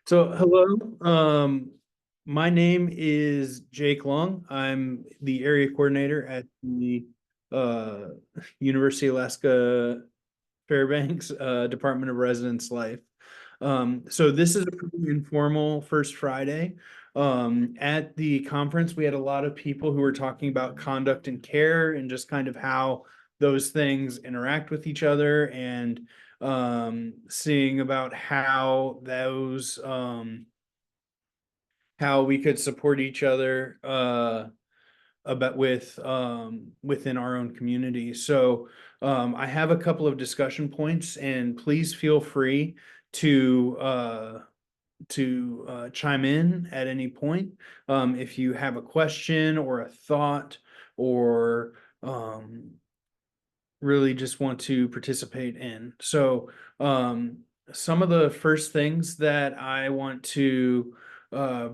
So hello, my name is Jake Long. I'm the area coordinator at the uh, University of Alaska Fairbanks Department of Residence Life. So this is a pretty informal first Friday. At the conference, we had a lot of people who were talking about conduct and care and just kind of how those things interact with each other and seeing about how we could support each other about with within our own community. So I have a couple of discussion points, and please feel free to chime in at any point if you have a question or a thought or really just want to participate in. So some of the first things that I want to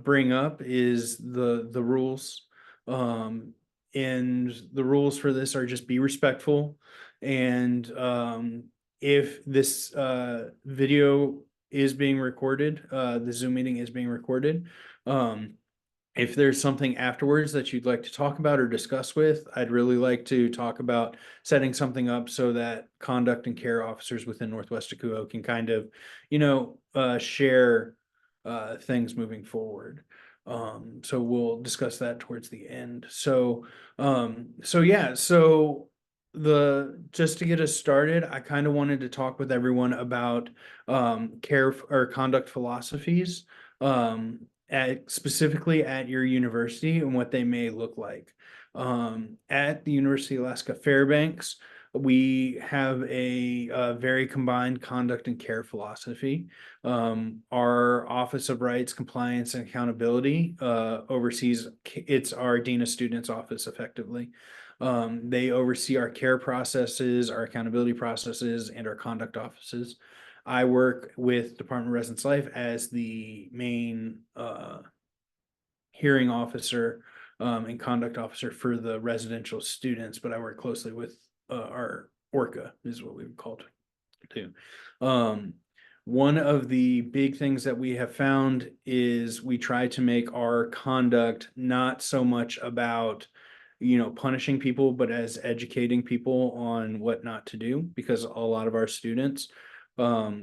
bring up is the rules. And the rules for this are just be respectful. And if this video is being recorded, the Zoom meeting is being recorded. If there's something afterwards that you'd like to talk about or discuss with, I'd really like to talk about setting something up so that conduct and care officers within Northwest NWACUHO can kind of, share things moving forward. So we'll discuss that towards the end. So the just to get us started, I kind of wanted to talk with everyone about care or conduct philosophies. Specifically at your university and what they may look like. At the University of Alaska Fairbanks, we have a very combined conduct and care philosophy. Our Office of Rights, Compliance, and Accountability oversees, it's our Dean of Students office effectively. They oversee our care processes, our accountability processes, and our conduct offices. I work with Department of Residence Life as the main hearing officer and conduct officer for the residential students, but I work closely with our ORCA is what we would call it too. One of the big things that we have found is we try to make our conduct not so much about punishing people, but as educating people on what not to do, because a lot of our students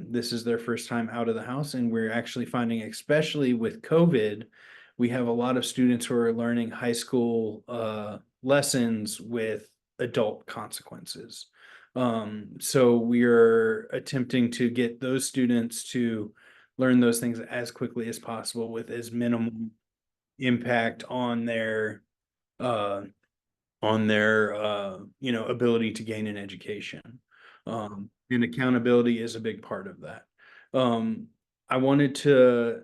this is their first time out of the house, and we're actually finding, especially with COVID, we have a lot of students who are learning high school lessons with adult consequences. So we are attempting to get those students to learn those things as quickly as possible with as minimum impact uh, on their ability to gain an education. And accountability is a big part of that. I wanted to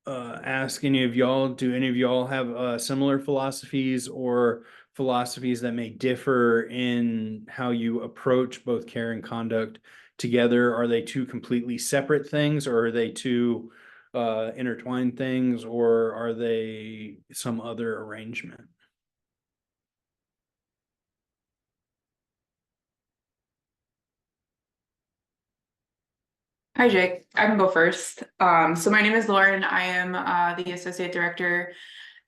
ask any of y'all, do any of y'all have similar philosophies or philosophies that may differ in how you approach both care and conduct together? Are they two completely separate things, or are they two intertwined things, or are they some other arrangement? Hi, Jake. I can go first. So my name is Lauren. I am the Associate Director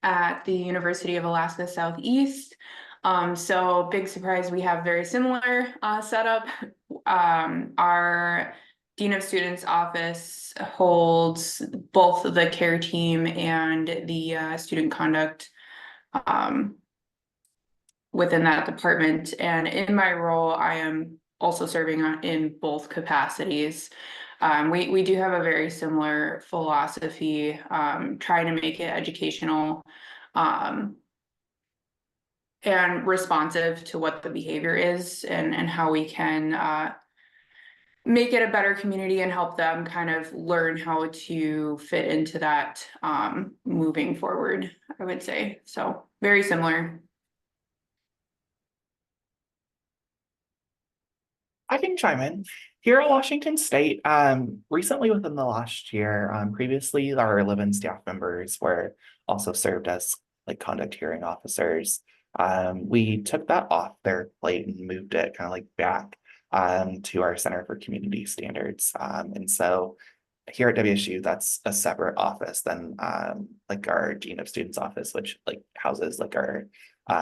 at the University of Alaska Southeast. So big surprise, we have very similar setup. Our Dean of Students office holds both the care team and the student conduct within that department. And in my role, I am also serving in both capacities. We do have a very similar philosophy, trying to make it educational and responsive to what the behavior is and how we can make it a better community and help them kind of learn how to fit into that moving forward, I would say. So very similar. I can chime in. Here at Washington State, recently within the last year, previously our live-in staff members were also served as like conduct hearing officers. We took that off their plate and moved it kind of like back to our Center for Community Standards. And so here at WSU, that's a separate office than like our Dean of Students office, which like houses like our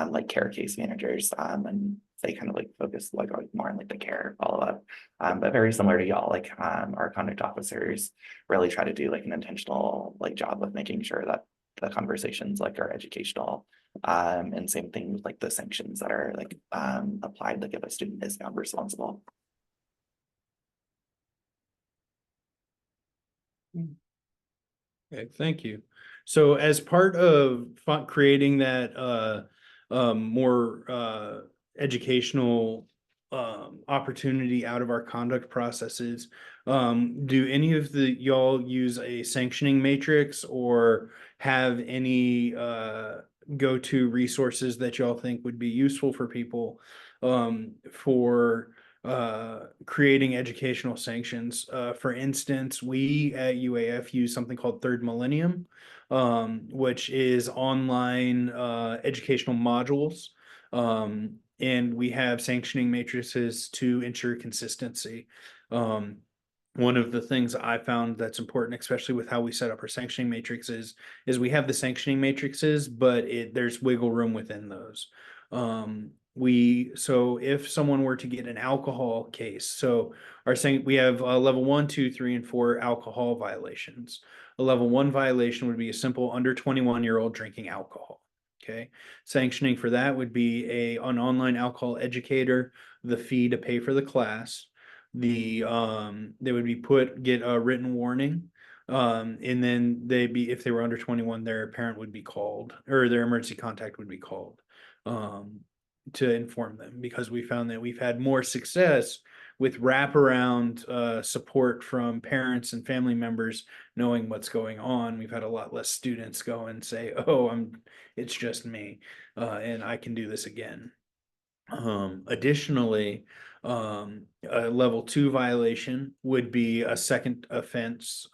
like care case managers, and they kind of like focus like more on like the care follow-up. But very similar to y'all, like our conduct officers really try to do like an intentional like job of making sure that the conversations like are educational. And same thing with like the sanctions that are like applied, like if a student is found responsible. Okay, thank you. So as part of creating that more educational opportunity out of our conduct processes, do any of the y'all use a sanctioning matrix or have any go-to resources that y'all think would be useful for people for creating educational sanctions? For instance, we at UAF use something called Third Millennium, which is online educational modules. And we have sanctioning matrices to ensure consistency. One of the things I found that's important, especially with how we set up our sanctioning matrices, is we have the sanctioning matrices, but there's wiggle room within those. So if someone were to get an alcohol case, so we have level 1, 2, 3, and 4 alcohol violations. A level 1 violation would be a simple under 21-year-old drinking alcohol. Okay, sanctioning for that would be an online alcohol educator, the fee to pay for the class. They would get a written warning. And then if they were under 21, their parent would be called, or their emergency contact would be called to inform them, because we found that we've had more success with wraparound support from parents and family members knowing what's going on. We've had a lot less students go and say, "Oh, it's just me, and I can do this again." Additionally, a level 2 violation would be a second offense.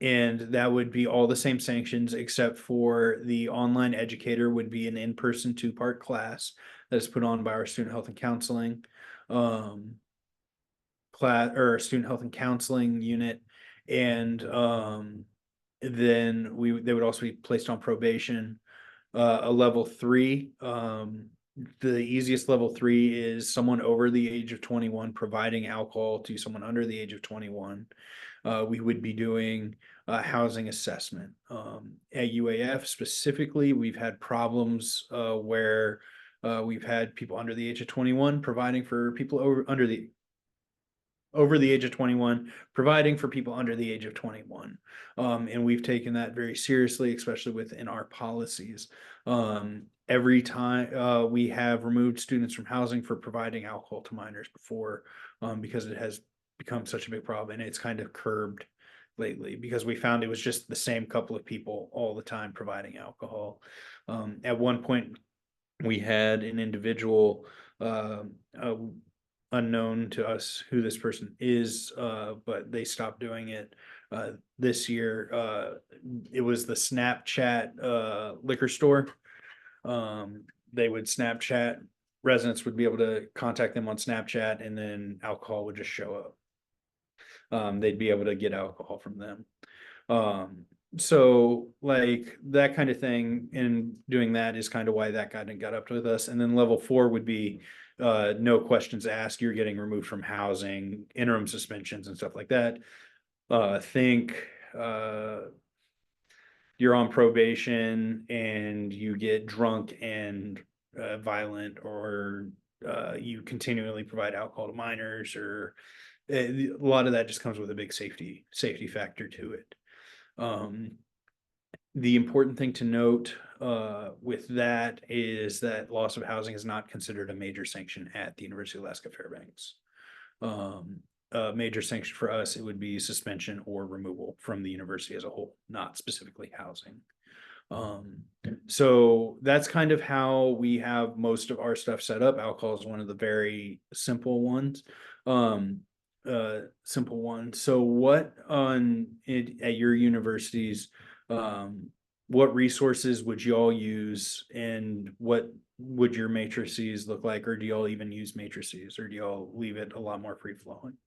And that would be all the same sanctions, except for the online educator would be an in-person 2-part class that's put on by our student health and counseling class, or student health and counseling unit. And then they would also be placed on probation. A level 3, the easiest level 3 is someone over the age of 21 providing alcohol to someone under the age of 21. We would be doing a housing assessment. At UAF specifically, we've had problems where we've had people under the age of 21 providing for people over the age of 21, providing for people under the age of 21. And we've taken that very seriously, especially within our policies. Every time we have removed students from housing for providing alcohol to minors before, because it has become such a big problem, and it's kind of curbed lately because we found it was just the same couple of people all the time providing alcohol. At one point, we had an individual unknown to us who this person is, but they stopped doing it this year. It was the Snapchat liquor store. They would Snapchat, residents would be able to contact them on Snapchat, and then alcohol would just show up. They'd be able to get alcohol from them. So like that kind of thing, and doing that is kind of why that got up with us. And then level 4 would be no questions asked, you're getting removed from housing, interim suspensions and stuff like that. Think you're on probation and you get drunk and violent, or you continually provide alcohol to minors, or a lot of that just comes with a big safety factor to it. The important thing to note with that is that loss of housing is not considered a major sanction at the University of Alaska Fairbanks. A major sanction for us, it would be suspension or removal from the university as a whole, not specifically housing. So that's kind of how we have most of our stuff set up. Alcohol is one of the very simple ones. So what at your universities, what resources would y'all use, and what would your matrices look like? Or do y'all even use matrices, or do y'all leave it a lot more free flowing?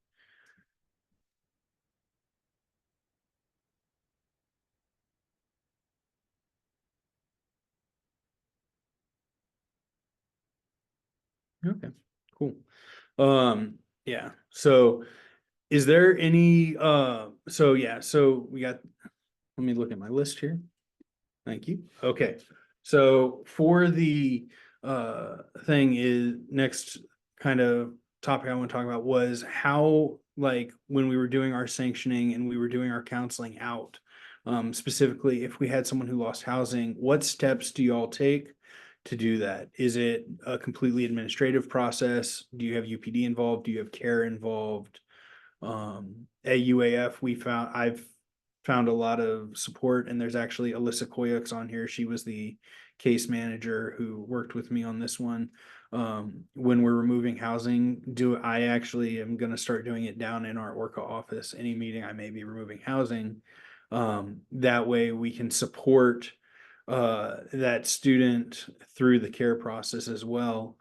Okay, cool. Yeah, so is there any, so yeah, so we got, let me look at my list here. Thank you. Okay, so for the thing is next kind of topic I want to talk about was how, like, when we were doing our sanctioning and we were doing our counseling out, specifically if we had someone who lost housing, what steps do y'all take to do that? Is it a completely administrative process? Do you have UPD involved? Do you have care involved? At UAF, I've found a lot of support, and there's actually Alyssa Koyux on here. She was the case manager who worked with me on this one. When we're removing housing, I actually am going to start doing it down in our Orca office. Any meeting I may be removing housing, that way we can support that student through the care process as well.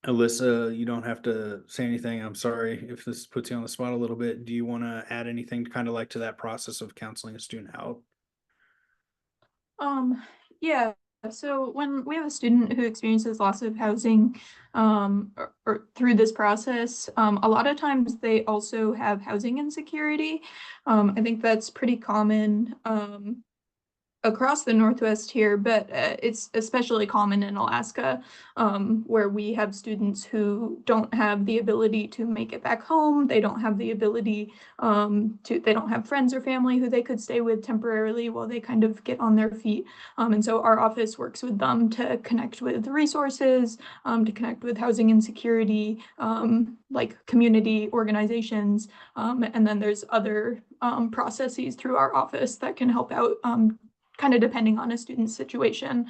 Alyssa, you don't have to say anything. I'm sorry if this puts you on the spot a little bit. Do you want to add anything to kind of like to that process of counseling a student out? Um, yeah, so when we have a student who experiences loss of housing, or through this process, a lot of times they also have housing insecurity. I think that's pretty common, across the Northwest here, but it's especially common in Alaska, where we have students who don't have the ability to make it back home. They don't have the ability they don't have friends or family who they could stay with temporarily while they kind of get on their feet. And so our office works with them to connect with resources, to connect with housing insecurity, like community organizations. And then there's other processes through our office that can help out, kind of depending on a student's situation.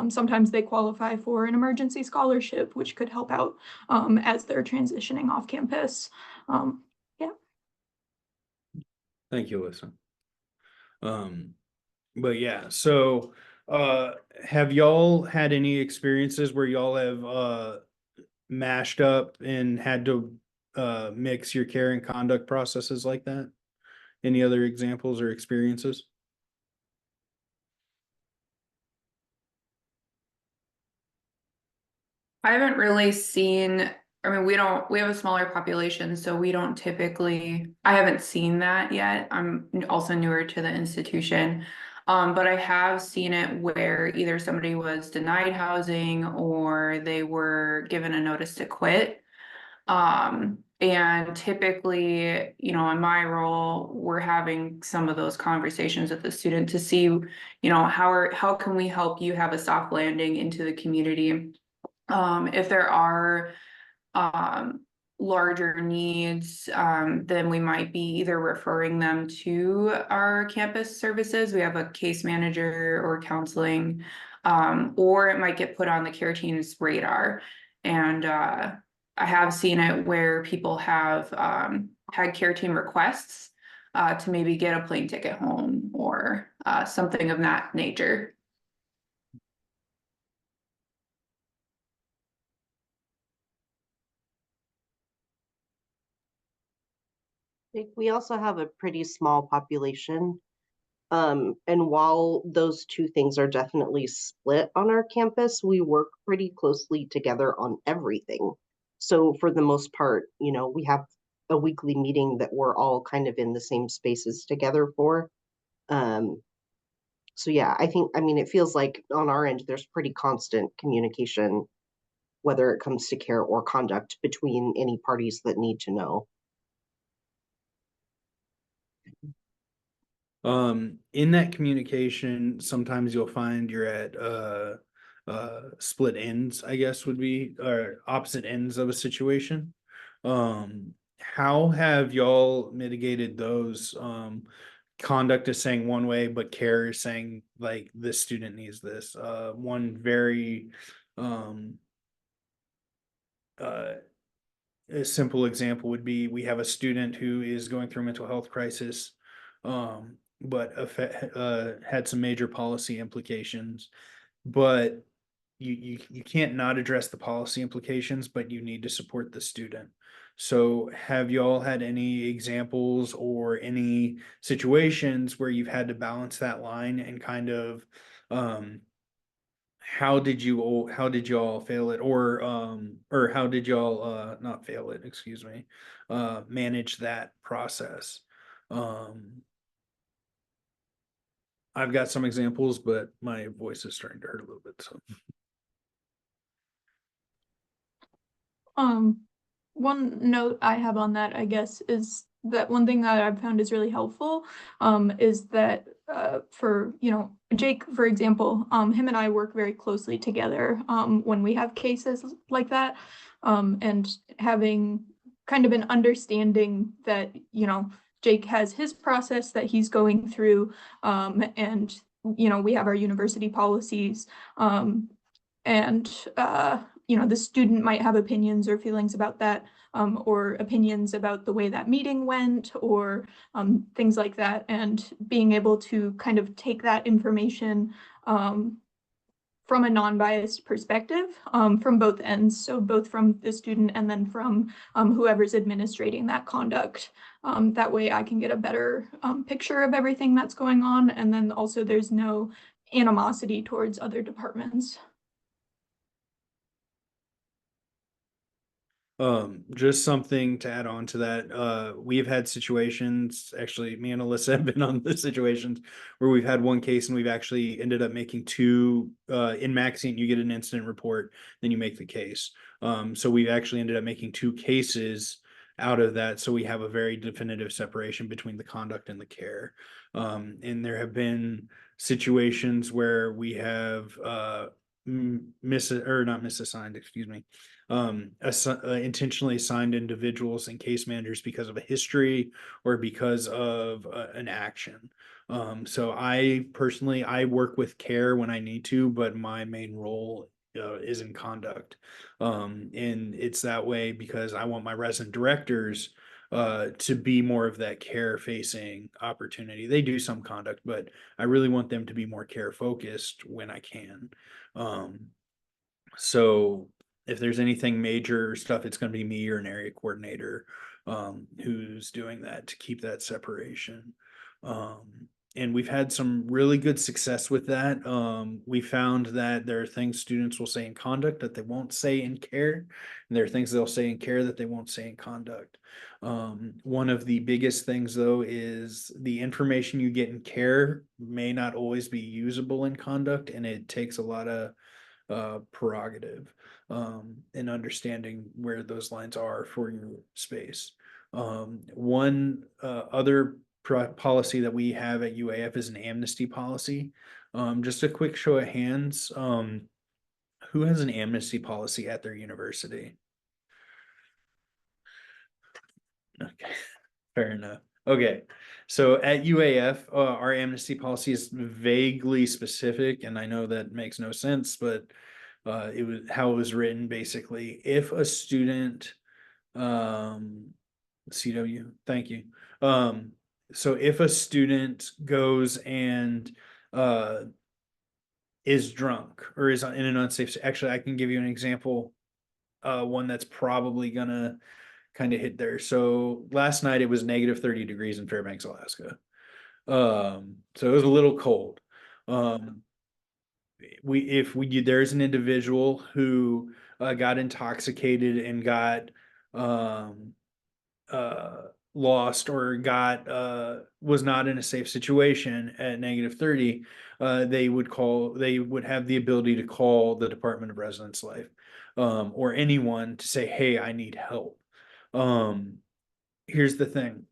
Sometimes they qualify for an emergency scholarship, which could help out as they're transitioning off campus. Yeah. Thank you, Alyssa. But yeah, so have y'all had any experiences where y'all have mashed up and had to mix your care and conduct processes like that? Any other examples or experiences? I haven't really seen, I mean, we have a smaller population, so we don't typically, I haven't seen that yet. I'm also newer to the institution. But I have seen it where either somebody was denied housing or they were given a notice to quit. And typically, you know, in my role, we're having some of those conversations with the student to see, you know, how can we help you have a soft landing into the community? If there are larger needs, then we might be either referring them to our campus services. We have a case manager or counseling, or it might get put on the care team's radar. And I have seen it where people have had care team requests to maybe get a plane ticket home or something of that nature. Think we also have a pretty small population. And while those two things are definitely split on our campus, we work pretty closely together on everything. So for the most part, you know, we have a weekly meeting that we're all kind of in the same spaces together for. So yeah, I mean, it feels like on our end, there's pretty constant communication, whether it comes to care or conduct between any parties that need to know. In that communication, sometimes you'll find you're at split ends, I guess would be, or opposite ends of a situation. How have y'all mitigated those? Conduct is saying one way, but care is saying like this student needs this. One very uh a simple example would be we have a student who is going through a mental health crisis, but had some major policy implications. But you can't not address the policy implications, but you need to support the student. So have y'all had any examples or any situations where you've had to balance that line and kind of how did you all fail it, or how did y'all not fail it, excuse me, manage that process? I've got some examples, but my voice is starting to hurt a little bit, so. One note I have on that, I guess, is that one thing that I've found is really helpful, is that, for, Jake, for example, him and I work very closely together, when we have cases like that, and having kind of an understanding that, Jake has his process that he's going through, and, we have our university policies, and, the student might have opinions or feelings about that, or opinions about the way that meeting went, or things like that. And being able to kind of take that information from a non-biased perspective, from both ends. So both from the student and then from whoever's administrating that conduct. That way I can get a better picture of everything that's going on. And then also there's no animosity towards other departments. Just something to add on to that. We've had situations, actually, me and Alyssa have been on the situations where we've had one case and we've actually ended up making two, in Maxine, you get an incident report, then you make the case. So we've actually ended up making two cases out of that. So we have a very definitive separation between the conduct and the care. And there have been situations where we have, not misassigned, excuse me, intentionally assigned individuals and case managers because of a history or because of an action. So I personally, I work with care when I need to, but my main role is in conduct. And it's that way because I want my resident directors to be more of that care facing opportunity. They do some conduct, but I really want them to be more care focused when I can. So if there's anything major stuff, it's going to be me or an area coordinator who's doing that to keep that separation. And we've had some really good success with that. We found that there are things students will say in conduct that they won't say in care, and there are things they'll say in care that they won't say in conduct. One of the biggest things, though, is the information you get in care may not always be usable in conduct, and it takes a lot of prerogative in understanding where those lines are for your space. One other policy that we have at UAF is an amnesty policy. Just a quick show of hands. Who has an amnesty policy at their university? Okay, fair enough. Okay, so at UAF, our amnesty policy is vaguely specific, and I know that makes no sense, but it was how it was written basically. If a student, CW, thank you. So if a student goes and is drunk or is in an unsafe, actually, I can give you an example. One that's probably gonna kind of hit there. So last night it was negative 30 degrees in Fairbanks, Alaska. So it was a little cold. There's an individual who got intoxicated and got lost or was not in a safe situation at negative 30, they would have the ability to call the Department of Residence Life, or anyone to say, hey, I need help. Here's the thing.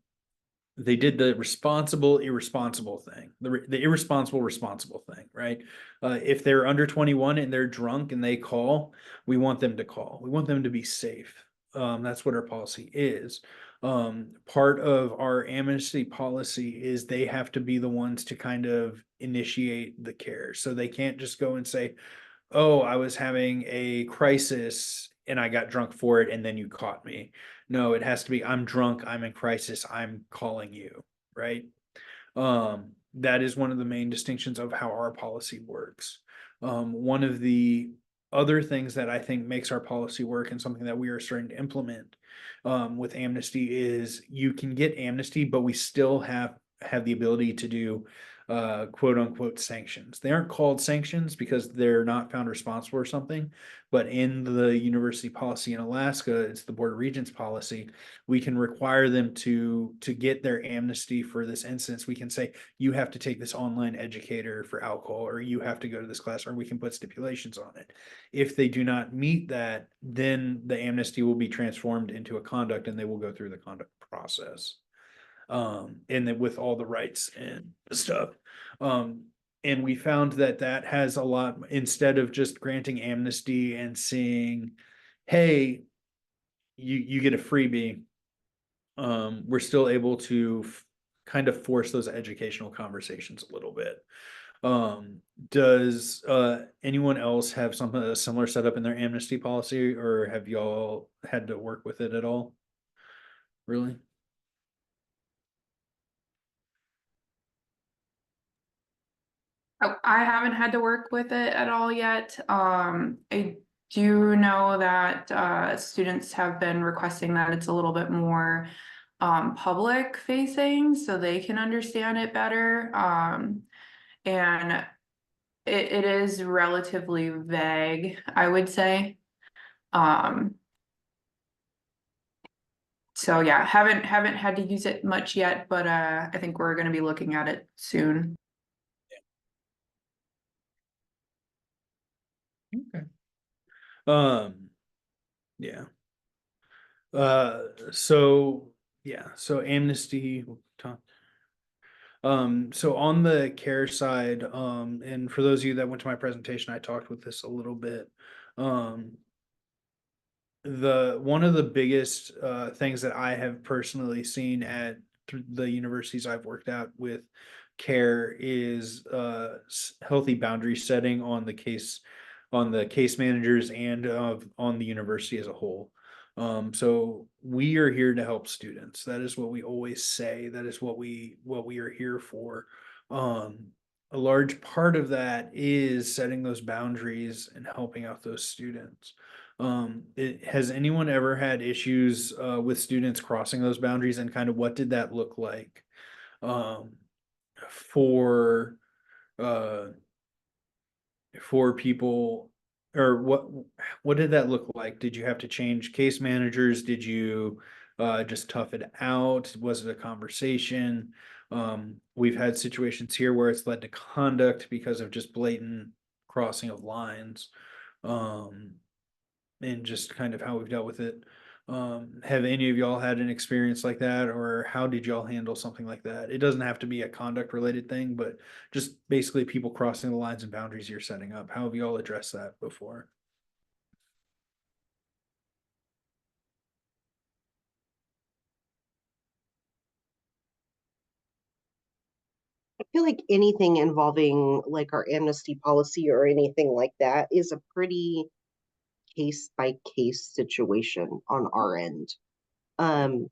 They did the responsible, irresponsible thing, the irresponsible, responsible thing, right? If they're under 21 and they're drunk and they call, we want them to call. We want them to be safe. That's what our policy is. Part of our amnesty policy is they have to be the ones to kind of initiate the care. So they can't just go and say, oh, I was having a crisis and I got drunk for it and then you caught me. No, it has to be, I'm drunk, I'm in crisis, I'm calling you, right? That is one of the main distinctions of how our policy works. One of the other things that I think makes our policy work and something that we are starting to implement with amnesty is you can get amnesty, but we still have the ability to do quote unquote sanctions. They aren't called sanctions because they're not found responsible or something, but in the university policy in Alaska, it's the Board of Regents policy. We can require them to get their amnesty for this instance. We can say, you have to take this online educator for alcohol, or you have to go to this class, or we can put stipulations on it. If they do not meet that, then the amnesty will be transformed into a conduct and they will go through the conduct process. And then with all the rights and stuff. And we found that that has a lot, instead of just granting amnesty and saying, hey, you get a freebie. We're still able to kind of force those educational conversations a little bit. Does anyone else have something, a similar setup in their amnesty policy, or have y'all had to work with it at all? Really? Oh, I haven't had to work with it at all yet. I do know that students have been requesting that it's a little bit more public facing so they can understand it better. And it is relatively vague, I would say. So yeah, haven't had to use it much yet, but I think we're gonna be looking at it soon. Okay. Yeah. So yeah, so amnesty. So on the care side, and for those of you that went to my presentation, I talked with this a little bit. The one of the biggest things that I have personally seen at the universities I've worked at with care is healthy boundary setting on the case managers and on the university as a whole. So we are here to help students. That is what we always say. That is what we are here for. A large part of that is setting those boundaries and helping out those students. Has anyone ever had issues with students crossing those boundaries, and kind of what did that look like um, for uh, for people, or what did that look like? Did you have to change case managers? Did you just tough it out? Was it a conversation? We've had situations here where it's led to conduct because of just blatant crossing of lines. Um, and just kind of how we've dealt with it. Have any of y'all had an experience like that, or how did y'all handle something like that? It doesn't have to be a conduct related thing, but just basically people crossing the lines and boundaries you're setting up. How have y'all addressed that before? I feel like anything involving like our amnesty policy or anything like that is a pretty case by case situation on our end. And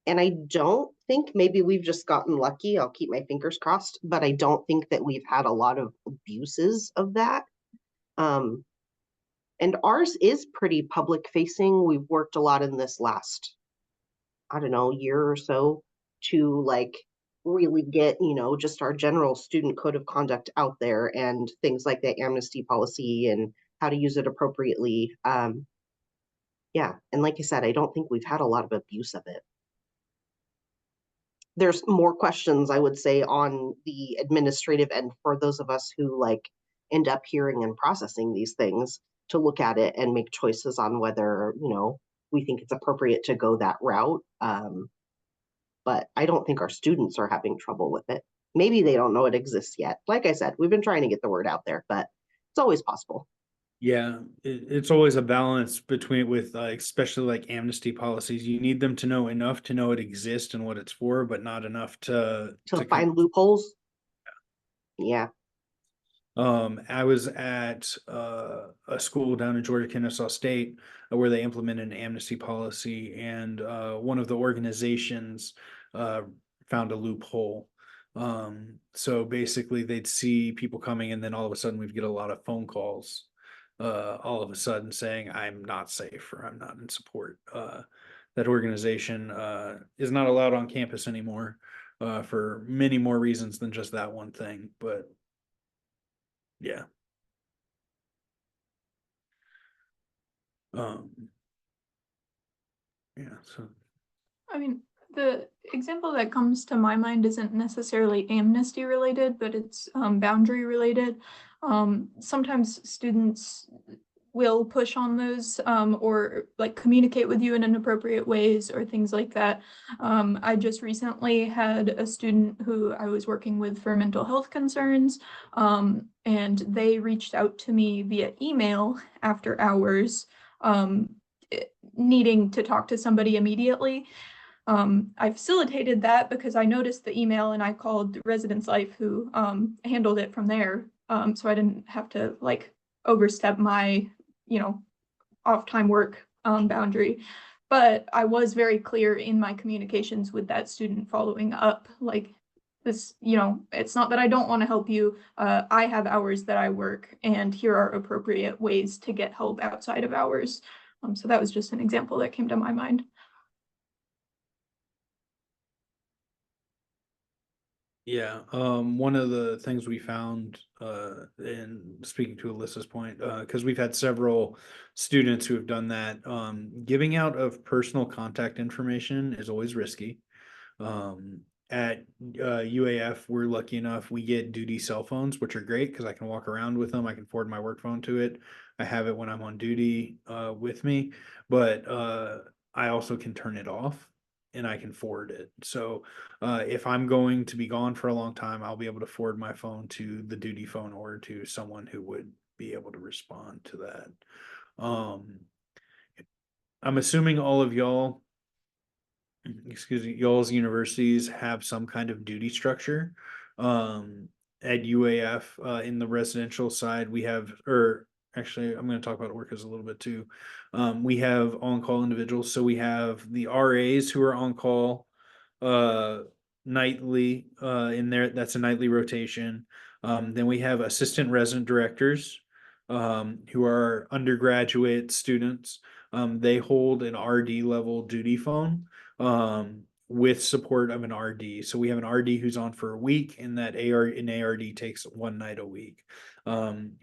I don't think, maybe we've just gotten lucky. I'll keep my fingers crossed, but I don't think that we've had a lot of abuses of that. And ours is pretty public facing. We've worked a lot in this last, I don't know, year or so to like really get, just our general student code of conduct out there and things like the amnesty policy and how to use it appropriately. Yeah. And like I said, I don't think we've had a lot of abuse of it. There's more questions, I would say, on the administrative end for those of us who like end up hearing and processing these things to look at it and make choices on whether, we think it's appropriate to go that route. But I don't think our students are having trouble with it. Maybe they don't know it exists yet. Like I said, we've been trying to get the word out there, but it's always possible. Yeah, it's always a balance between with especially like amnesty policies. You need them to know enough to know it exists and what it's for, but not enough to To find loopholes. Yeah. I was at a school down in Georgia, Kennesaw State, where they implemented an amnesty policy, and one of the organizations found a loophole. So basically, they'd see people coming, and then all of a sudden, we'd get a lot of phone calls. All of a sudden, saying I'm not safe or I'm not in support. That organization is not allowed on campus anymore. for many more reasons than just that one thing, but yeah. Um, yeah, so I mean, the example that comes to my mind isn't necessarily amnesty related, but it's boundary related. Sometimes students will push on those or like communicate with you in inappropriate ways or things like that. I just recently had a student who I was working with for mental health concerns, and they reached out to me via email after hours, needing to talk to somebody immediately. I facilitated that because I noticed the email and I called Residence Life who handled it from there. So I didn't have to like overstep my, off time work boundary. But I was very clear in my communications with that student following up, like this, it's not that I don't want to help you. I have hours that I work and here are appropriate ways to get help outside of hours. So that was just an example that came to my mind. yeah, one of the things we found, in speaking to Alyssa's point, because we've had several students who have done that, giving out of personal contact information is always risky. At UAF, we're lucky enough, we get duty cell phones, which are great because I can walk around with them. I can forward my work phone to it. I have it when I'm on duty with me, but I also can turn it off and I can forward it. So if I'm going to be gone for a long time, I'll be able to forward my phone to the duty phone or to someone who would be able to respond to that. I'm assuming all of y'all, excuse me, y'all's universities have some kind of duty structure. At UAF, in the residential side, we have, or actually, I'm going to talk about Orcas a little bit too. We have on-call individuals. So we have the RAs who are on call, uh, nightly, in there. That's a nightly rotation. Then we have assistant resident directors, who are undergraduate students. They hold an RD level duty phone, with support of an RD. So we have an RD who's on for a week, and that an ARD takes one night a week.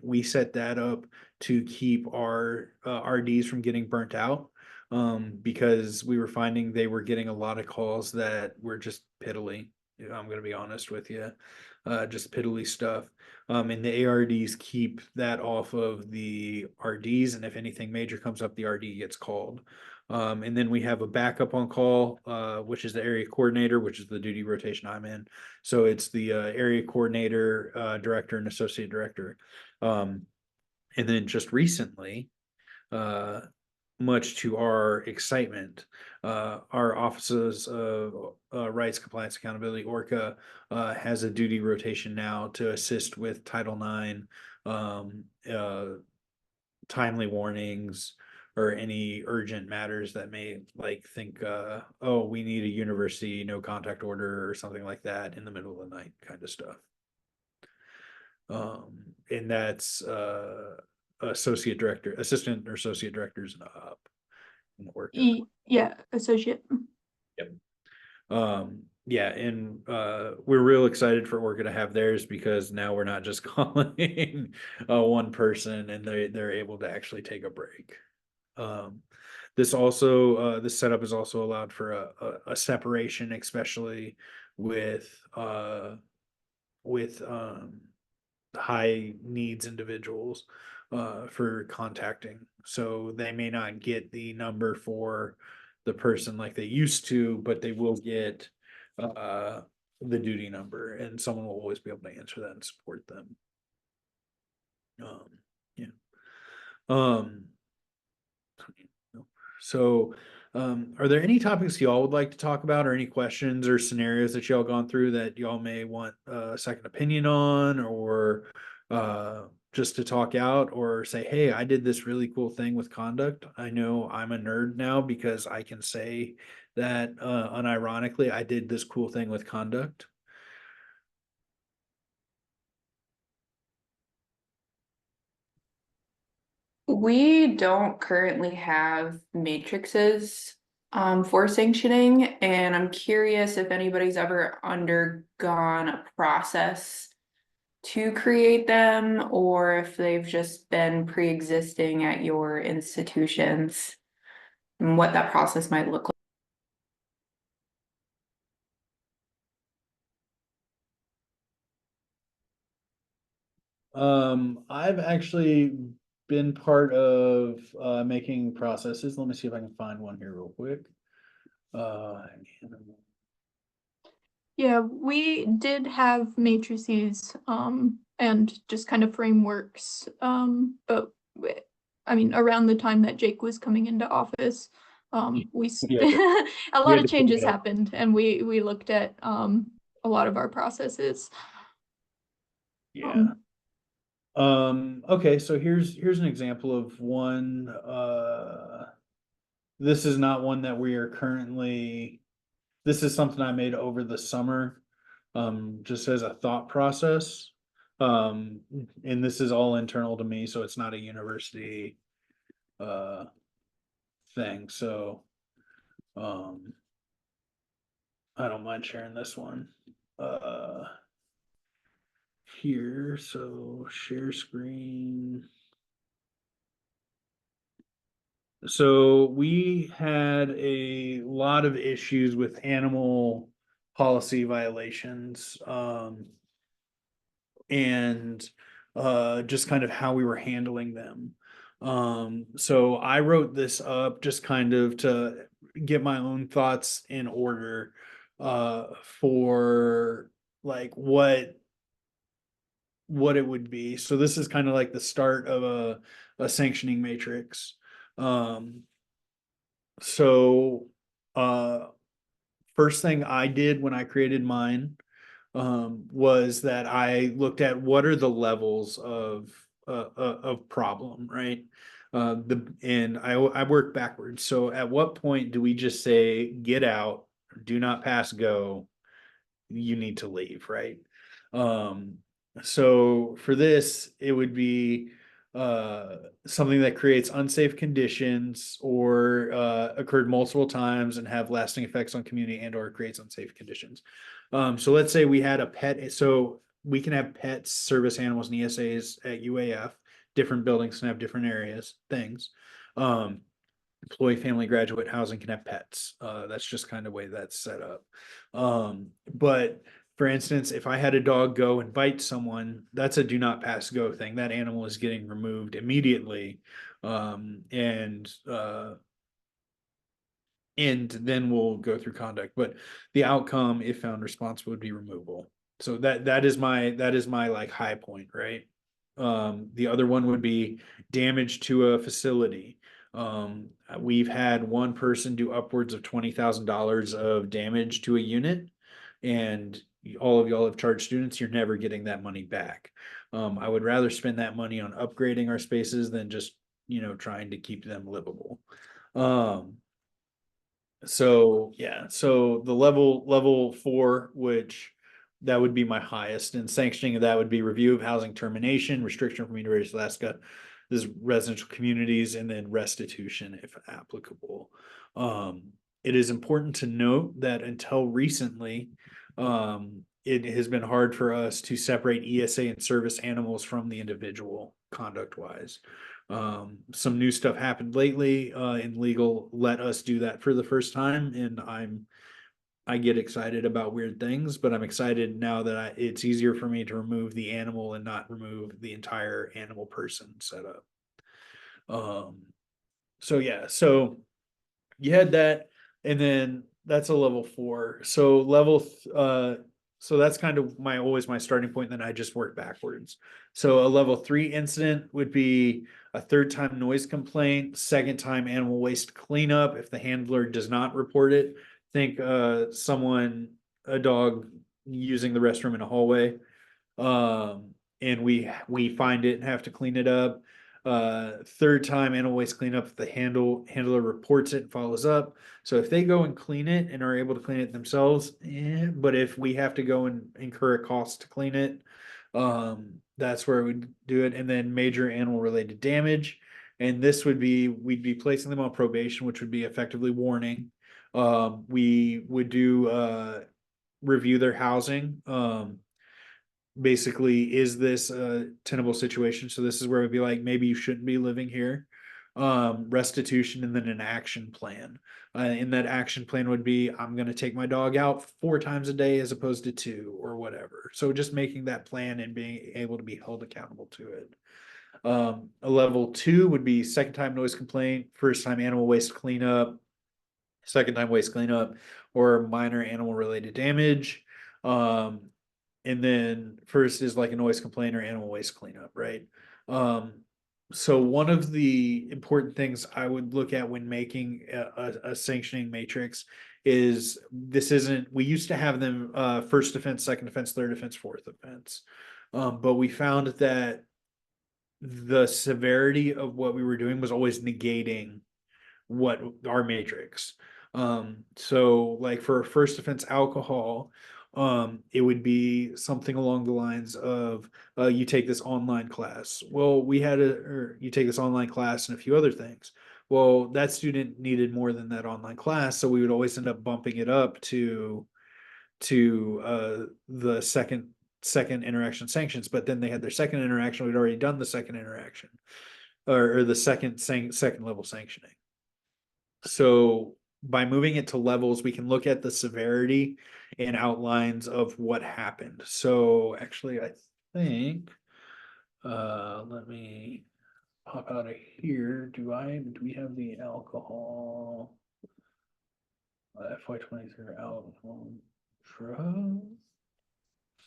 We set that up to keep our RDs from getting burnt out, because we were finding they were getting a lot of calls that were just piddly. I'm going to be honest with you, just piddly stuff. And the ARDs keep that off of the RDs, and if anything major comes up, the RD gets called. And then we have a backup on call, which is the area coordinator, which is the duty rotation I'm in. So it's the area coordinator, director, and associate director. And then just recently, uh, much to our excitement, our offices of rights, compliance, accountability, ORCA, has a duty rotation now to assist with Title IX, um, uh, timely warnings, or any urgent matters that may like think, oh, we need a university no contact order or something like that in the middle of the night kind of stuff. And that's associate director, assistant or associate directors and up in ORCA. Yeah, associate. Yeah, and we're real excited for Orca to have theirs because now we're not just calling one person, and they're able to actually take a break. This also, this setup is also allowed for a separation, especially with with high needs individuals for contacting. So they may not get the number for the person like they used to, but they will get the duty number, and someone will always be able to answer that and support them. Yeah. Um, so, are there any topics y'all would like to talk about, or any questions or scenarios that y'all gone through that y'all may want a second opinion on, or just to talk out, or say, hey, I did this really cool thing with conduct. I know I'm a nerd now because I can say that unironically, I did this cool thing with conduct. We don't currently have matrices for sanctioning, and I'm curious if anybody's ever undergone a process to create them, or if they've just been pre-existing at your institutions, and what that process might look like. I've actually been part of making processes. Let me see if I can find one here real quick. Uh, Yeah, we did have matrices, and just kind of frameworks, but I mean, around the time that Jake was coming into office, Yeah. a We lot had of to changes figure it out. happened, and we looked at, a lot of our processes. Yeah. Okay, so here's an example of one, this is not one that we are currently, this is something I made over the summer, just as a thought process. And this is all internal to me, so it's not a university, uh, thing, so, um, I don't mind sharing this one. Here, so share screen. So we had a lot of issues with animal policy violations, and just kind of how we were handling them. So I wrote this up just kind of to get my own thoughts in order, for like what it would be. So this is kind of like the start of a sanctioning matrix. Um, so uh first thing I did when I created mine, was that I looked at what are the levels of problem, right? I work backwards. So at what point do we just say get out, do not pass go, you need to leave, right? Um, so for this, it would be something that creates unsafe conditions or occurred multiple times and have lasting effects on community and or creates unsafe conditions. So let's say we had a pet, so we can have pets, service animals, and ESAs at UAF. Different buildings can have different areas, things. Employee, family, graduate housing can have pets. That's just kind of way that's set up. But for instance, if I had a dog go and bite someone, that's a do not pass go thing. That animal is getting removed immediately. And then we'll go through conduct, but the outcome, if found responsible, would be removal. So that is my like high point, right? The other one would be damage to a facility. We've had one person do upwards of $20,000 of damage to a unit, and all of y'all have charged students, you're never getting that money back. I would rather spend that money on upgrading our spaces than just, trying to keep them livable. So yeah, so the level 4, which that would be my highest, and sanctioning of that would be review of housing termination, restriction from University of Alaska, this is residential communities, and then restitution if applicable. It is important to note that until recently, it has been hard for us to separate ESA and service animals from the individual conduct wise. Some new stuff happened lately, and legal let us do that for the first time, and I get excited about weird things, but I'm excited now that it's easier for me to remove the animal and not remove the entire animal person setup. So yeah, so you had that, and then that's a level 4. So so that's kind of always my starting point, then I just work backwards. So a level 3 incident would be a third time noise complaint, second time animal waste cleanup if the handler does not report it. Think a dog using the restroom in a hallway, and we find it and have to clean it up. Third time animal waste cleanup, if the handler reports it and follows up. So if they go and clean it and are able to clean it themselves, but if we have to go and incur a cost to clean it, that's where we do it. And then major animal related damage, and this would be, we'd be placing them on probation, which would be effectively warning. We would do review their housing. Basically, is this a tenable situation? So this is where we'd be like, maybe you shouldn't be living here. Restitution, and then an action plan. And that action plan would be, I'm gonna take my dog out 4 times a day as opposed to 2 or whatever. So just making that plan and being able to be held accountable to it. A level 2 would be second time noise complaint, first time animal waste cleanup, second time waste cleanup, or minor animal related damage. And then first is like a noise complaint or animal waste cleanup, right? So one of the important things I would look at when making a sanctioning matrix is this isn't, we used to have them first offense, second offense, third offense, fourth offense. But we found that the severity of what we were doing was always negating what our matrix. So like for first offense alcohol, it would be something along the lines of you take this online class. Well, or you take this online class and a few other things. Well, that student needed more than that online class, so we would always end up bumping it up to the second interaction sanctions. But then they had their second interaction, we'd already done the second interaction, or the second level sanctioning. So by moving it to levels, we can look at the severity and outlines of what happened. So actually, I think, let me pop out of here. Do we have the alcohol? FY23 alcohol drug?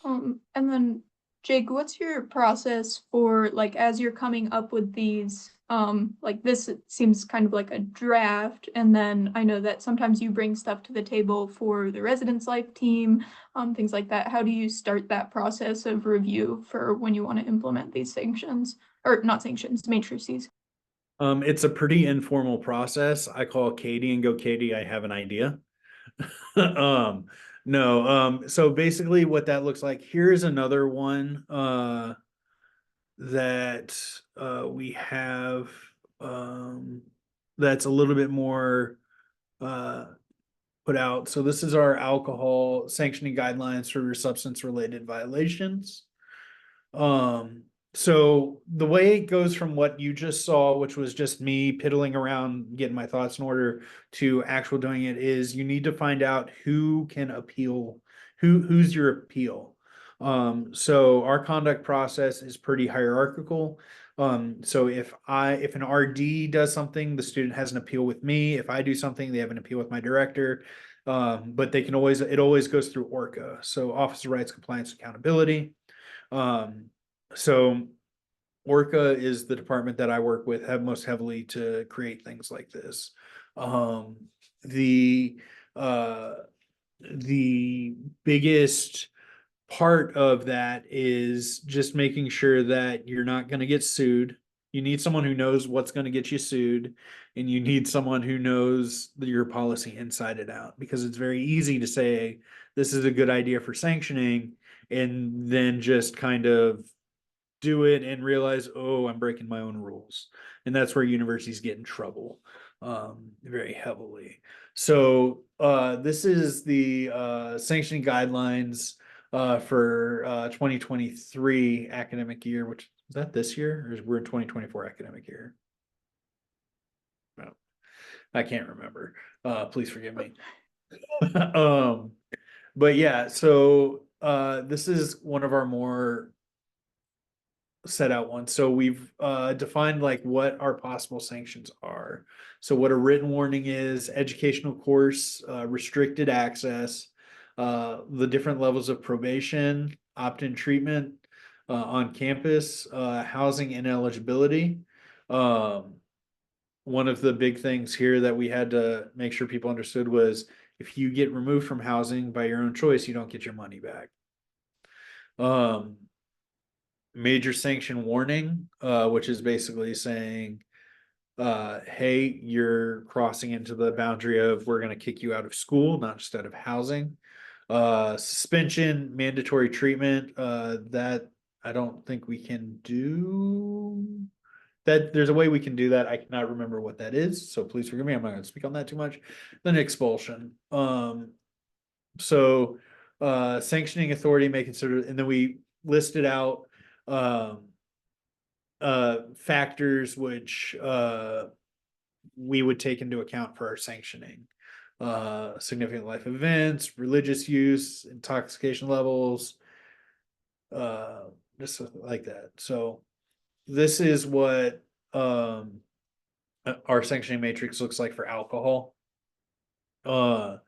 And then Jake, what's your process for like as you're coming up with these? Like this seems kind of like a draft, and then I know that sometimes you bring stuff to the table for the residence life team, things like that. How do you start that process of review for when you want to implement these sanctions, or not sanctions, matrices? It's a pretty informal process. I call Katie and go, Katie, I have an idea. No, so basically what that looks like, here's another one, that, we have, that's a little bit more, put out. So this is our alcohol sanctioning guidelines for substance related violations. So the way it goes from what you just saw, which was just me piddling around, getting my thoughts in order, to actual doing it, is you need to find out who can appeal, who's your appeal. So our conduct process is pretty hierarchical. So if an RD does something, the student has an appeal with me. If I do something, they have an appeal with my director. But it always goes through ORCA. So Officer Rights, Compliance, Accountability. So ORCA is the department that I work with, have most heavily to create things like this. The biggest part of that is just making sure that you're not going to get sued. You need someone who knows what's going to get you sued, and you need someone who knows your policy inside and out, because it's very easy to say this is a good idea for sanctioning and then just kind of do it and realize, oh, I'm breaking my own rules. And that's where universities get in trouble very heavily. So this is the sanctioning guidelines for 2023 academic year, which is that this year, or we're in 2024 academic year? No, I can't remember. Please forgive me. But yeah, so this is one of our more set out one. So we've defined like what our possible sanctions are. So what a written warning is, educational course, restricted access, the different levels of probation, opt-in treatment on campus, housing ineligibility. One of the big things here that we had to make sure people understood was if you get removed from housing by your own choice, you don't get your money back. Major sanction warning, which is basically saying, hey, you're crossing into the boundary of we're going to kick you out of school, not just out of housing. Suspension, mandatory treatment, that I don't think we can do that there's a way we can do that. I cannot remember what that is, so please forgive me. I'm not gonna speak on that too much. Then expulsion. So sanctioning authority may consider, and then we listed out factors which we would take into account for our sanctioning. Significant life events, religious use, intoxication levels, just like that. So this is what our sanctioning matrix looks like for alcohol. So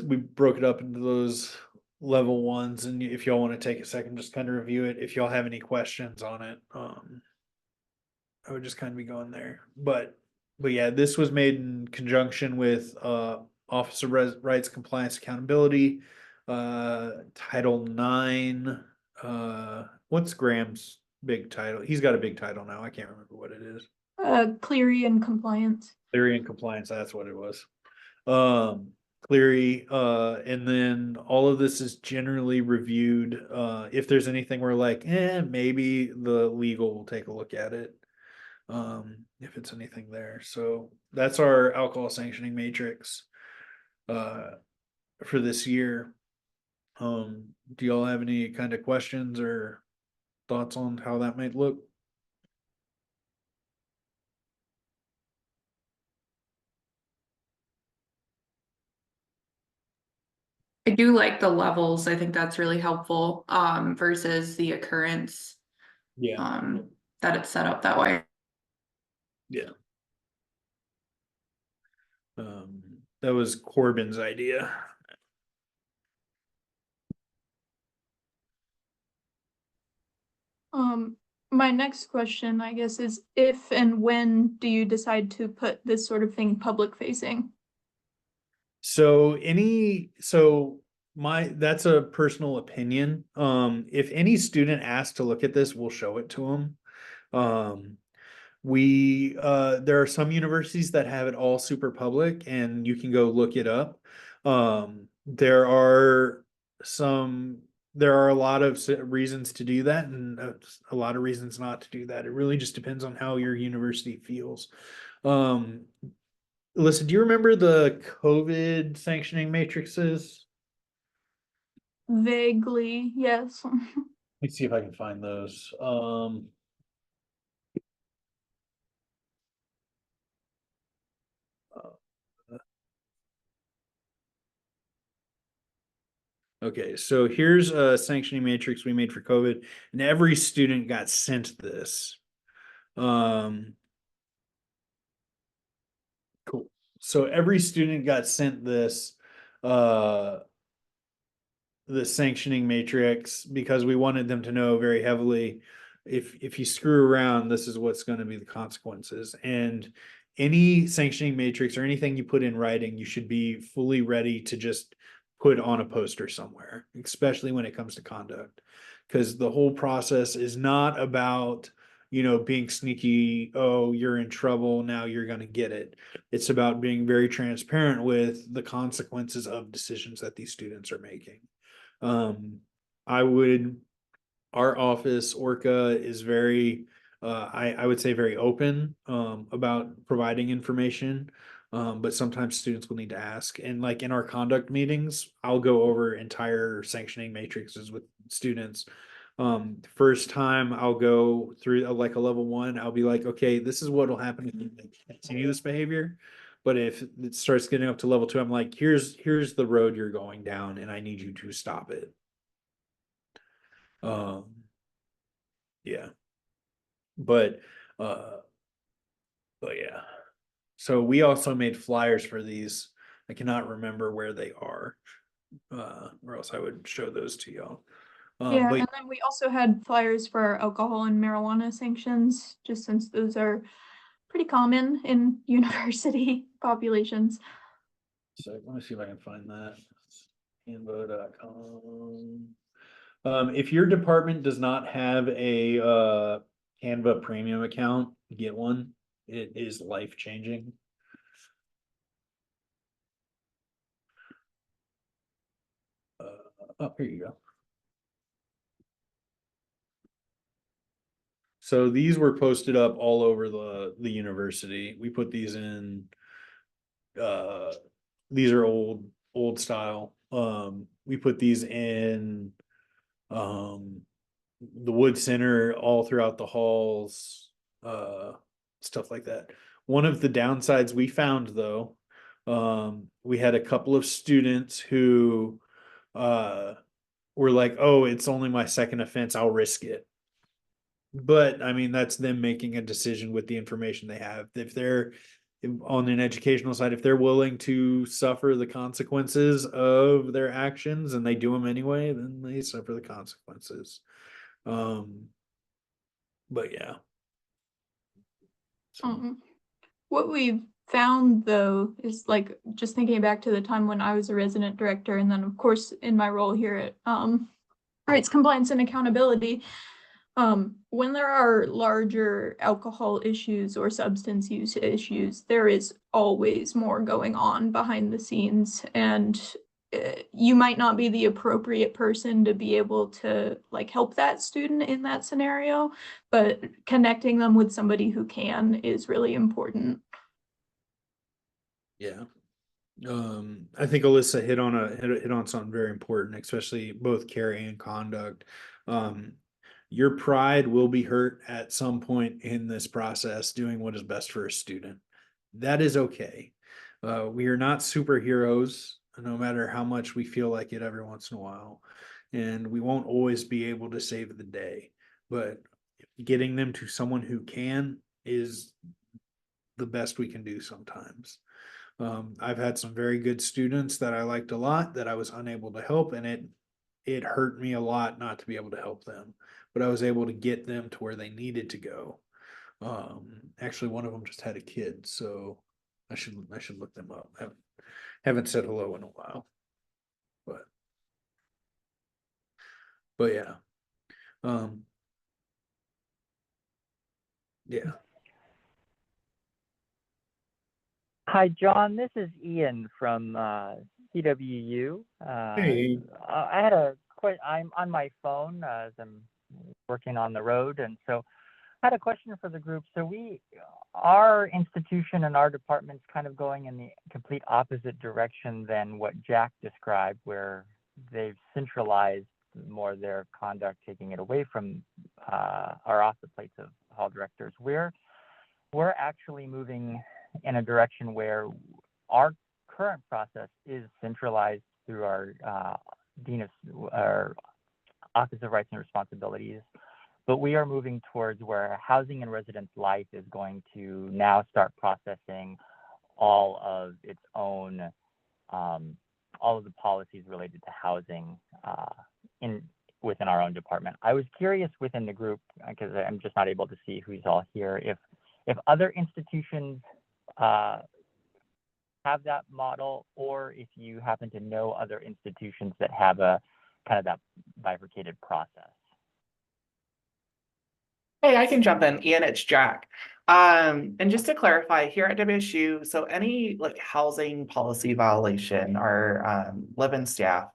we broke it up into those level ones, and if y'all want to take a second, just kind of review it. If y'all have any questions on it, I would just kind of be going there. But yeah, this was made in conjunction with Officer Rights Compliance Accountability, Title IX. What's Graham's big title? He's got a big title now. I can't remember what it is. Clery and compliance. Theory and compliance, that's what it was. Cleary, and then all of this is generally reviewed. If there's anything we're like, maybe the legal will take a look at it. If it's anything there. So that's our alcohol sanctioning matrix for this year. Do y'all have any kind of questions or thoughts on how that might look? I do like the levels. I think that's really helpful, versus the occurrence, Yeah. that it's set up that way. Yeah. That was Corbin's idea. My next question, I guess, is if and when do you decide to put this sort of thing public facing? So that's a personal opinion. If any student asks to look at this, we'll show it to them. There are some universities that have it all super public and you can go look it up. There are a lot of reasons to do that and a lot of reasons not to do that. It really just depends on how your university feels. Listen, do you remember the COVID sanctioning matrices? Vaguely, yes. Let's see if I can find those. Okay, so here's a sanctioning matrix we made for COVID, and every student got sent this. Cool. So every student got sent this, the sanctioning matrix, because we wanted them to know very heavily, if you screw around, this is what's going to be the consequences. And any sanctioning matrix or anything you put in writing, you should be fully ready to just put on a poster somewhere, especially when it comes to conduct, because the whole process is not about, being sneaky. Oh, you're in trouble, now you're going to get it. It's about being very transparent with the consequences of decisions that these students are making. Our office, Orca, is very, I would say very open, about providing information. But sometimes students will need to ask. And like in our conduct meetings, I'll go over entire sanctioning matrices with students. First time I'll go through like a level 1, I'll be like, okay, this is what will happen if you continue this behavior. But if it starts getting up to level 2, I'm like, here's the road you're going down, and I need you to stop it. Yeah. But yeah. So we also made flyers for these. I cannot remember where they are. Or else I would show those to y'all. Yeah, But and then we also had flyers for alcohol and marijuana sanctions, just since those are pretty common in university populations. so let me see if I can find that. Canva.com. If your department does not have a Canva premium account, get one. It is life changing. Oh, here you go. So these were posted up all over the university. We put these in, these are old style. We put these in, the wood center all throughout the halls, stuff like that. One of the downsides we found though, we had a couple of students who, were like, oh, it's only my second offense, I'll risk it. But I mean, that's them making a decision with the information they have. If they're on an educational side, if they're willing to suffer the consequences of their actions and they do them anyway, then they suffer the consequences. But yeah. So, What we've found though is like just thinking back to the time when I was a resident director, and then of course in my role here at rights compliance and accountability, when there are larger alcohol issues or substance use issues, there is always more going on behind the scenes, and you might not be the appropriate person to be able to like help that student in that scenario, but connecting them with somebody who can is really important. yeah. I think Alyssa hit on something very important, especially both care and conduct. Your pride will be hurt at some point in this process doing what is best for a student. That is okay. We are not superheroes, no matter how much we feel like it every once in a while. And we won't always be able to save the day. But getting them to someone who can is the best we can do sometimes. I've had some very good students that I liked a lot that I was unable to help, and it hurt me a lot not to be able to help them. But I was able to get them to where they needed to go. Actually, one of them just had a kid, so I should look them up. Haven't said hello in a while, but yeah, yeah. Hi, John. This is Ian from CWU. Hey. I had a question. I'm on my phone as I'm working on the road, and so I had a question for the group. So our institution and our department's kind of going in the complete opposite direction than what Jack described, where they've centralized more of their conduct, taking it away from or off the plates of hall directors. We're actually moving in a direction where our current process is centralized through our Dean of our Office of Rights and Responsibilities, but we are moving towards where housing and residence life is going to now start processing all of its own, all of the policies related to housing within our own department. I was curious within the group, because I'm just not able to see who's all here, if other institutions have that model, or if you happen to know other institutions that have a kind of that bifurcated process. Hey, I can jump in. Ian, it's Jack. And just to clarify, here at WSU, so any like housing policy violation, our live-in staff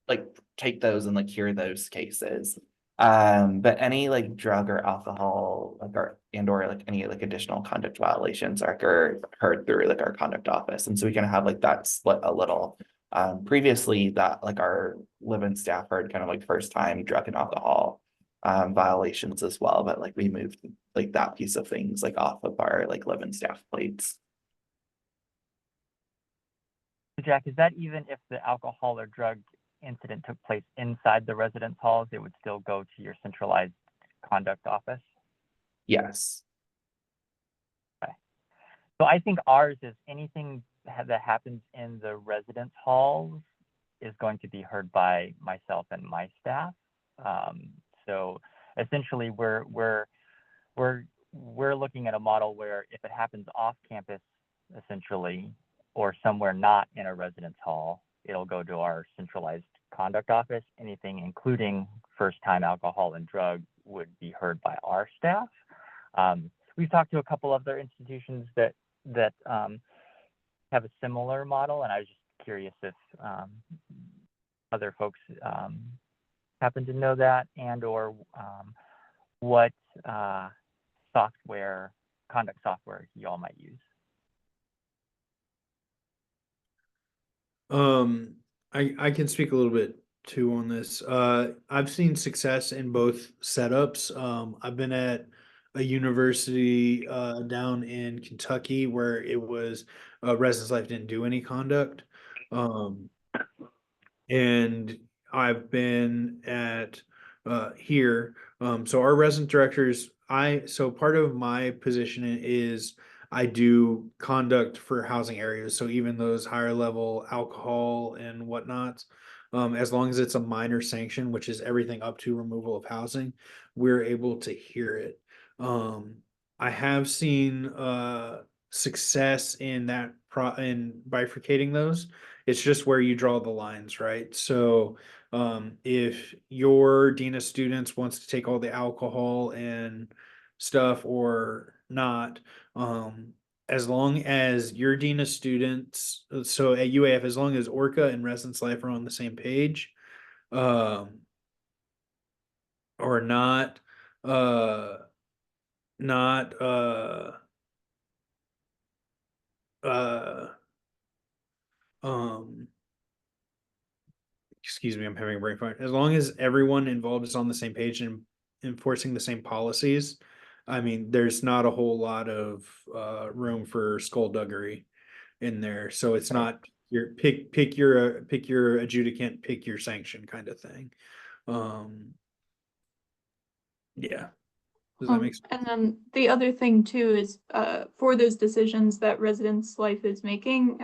like take those and like hear those cases. But any like drug or alcohol, like or like any like additional conduct violations are heard through like our conduct office. And so we can have like that split a little. Previously that like our live-in staff heard kind of like first time drug and alcohol violations as well, but like we moved like that piece of things like off of our like live-in staff plates. Jack, is that even if the alcohol or drug incident took place inside the residence halls, it would still go to your centralized conduct office? Yes. Okay. So I think ours is anything that happens in the residence halls is going to be heard by myself and my staff. So essentially we're looking at a model where if it happens off campus, essentially, or somewhere not in a residence hall, it'll go to our centralized conduct office. Anything including first-time alcohol and drug would be heard by our staff. We've talked to a couple other institutions that have a similar model, and I was just curious if other folks happen to know that, and or what conduct software y'all might use. I can speak a little bit too on this. I've seen success in both setups. I've been at a university down in Kentucky where it was residence life didn't do any conduct. Um, and I've been at here. So our resident directors, so part of my position is I do conduct for housing areas. So even those higher level alcohol and whatnot, as long as it's a minor sanction, which is everything up to removal of housing, we're able to hear it. Um, I have seen success in in bifurcating those. It's just where you draw the lines, right? So if your dean of students wants to take all the alcohol and stuff or not, as long as your dean of students, so at UAF, as long as Orca and Residence Life are on the same page, um, or not, uh, not, uh, um, excuse me, I'm having a brain fart. As long as everyone involved is on the same page and enforcing the same policies, I mean, there's not a whole lot of room for skullduggery in there. So it's not your pick your adjudicant, pick your sanction kind of thing. Yeah. Does that make sense? And then the other thing too is for those decisions that residence life is making,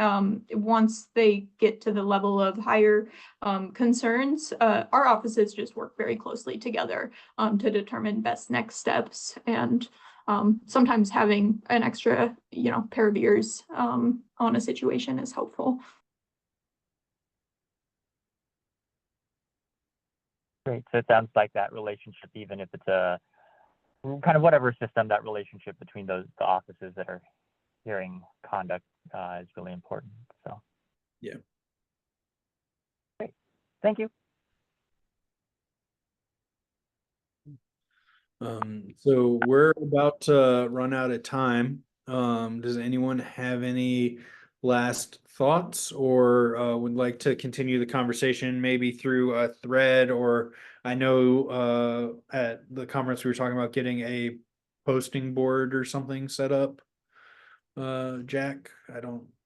once they get to the level of higher concerns, our offices just work very closely together to determine best next steps. And sometimes having an extra, pair of ears on a situation is helpful. Great. So it sounds like that relationship, even if it's a kind of whatever system, that relationship between the offices that are hearing conduct is really important. So Yeah. Great. Thank you. So we're about to run out of time. Does anyone have any last thoughts or would like to continue the conversation maybe through a thread? Or I know at the conference we were talking about getting a posting board or something set up. Jack,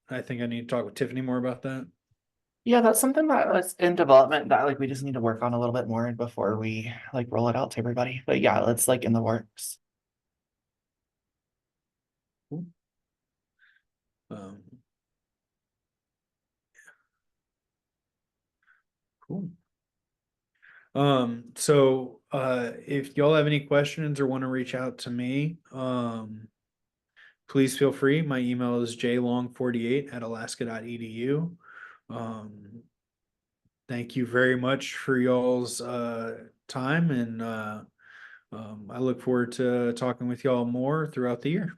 I think I need to talk with Tiffany more about that. Yeah, that's something that was in development that like we just need to work on a little bit more before we like roll it out to everybody. But yeah, it's like in the works. Um, cool. So if y'all have any questions or want to reach out to me, please feel free. My email is jlong48@alaska.edu. Thank you very much for y'all's time and I look forward to talking with y'all more throughout the year.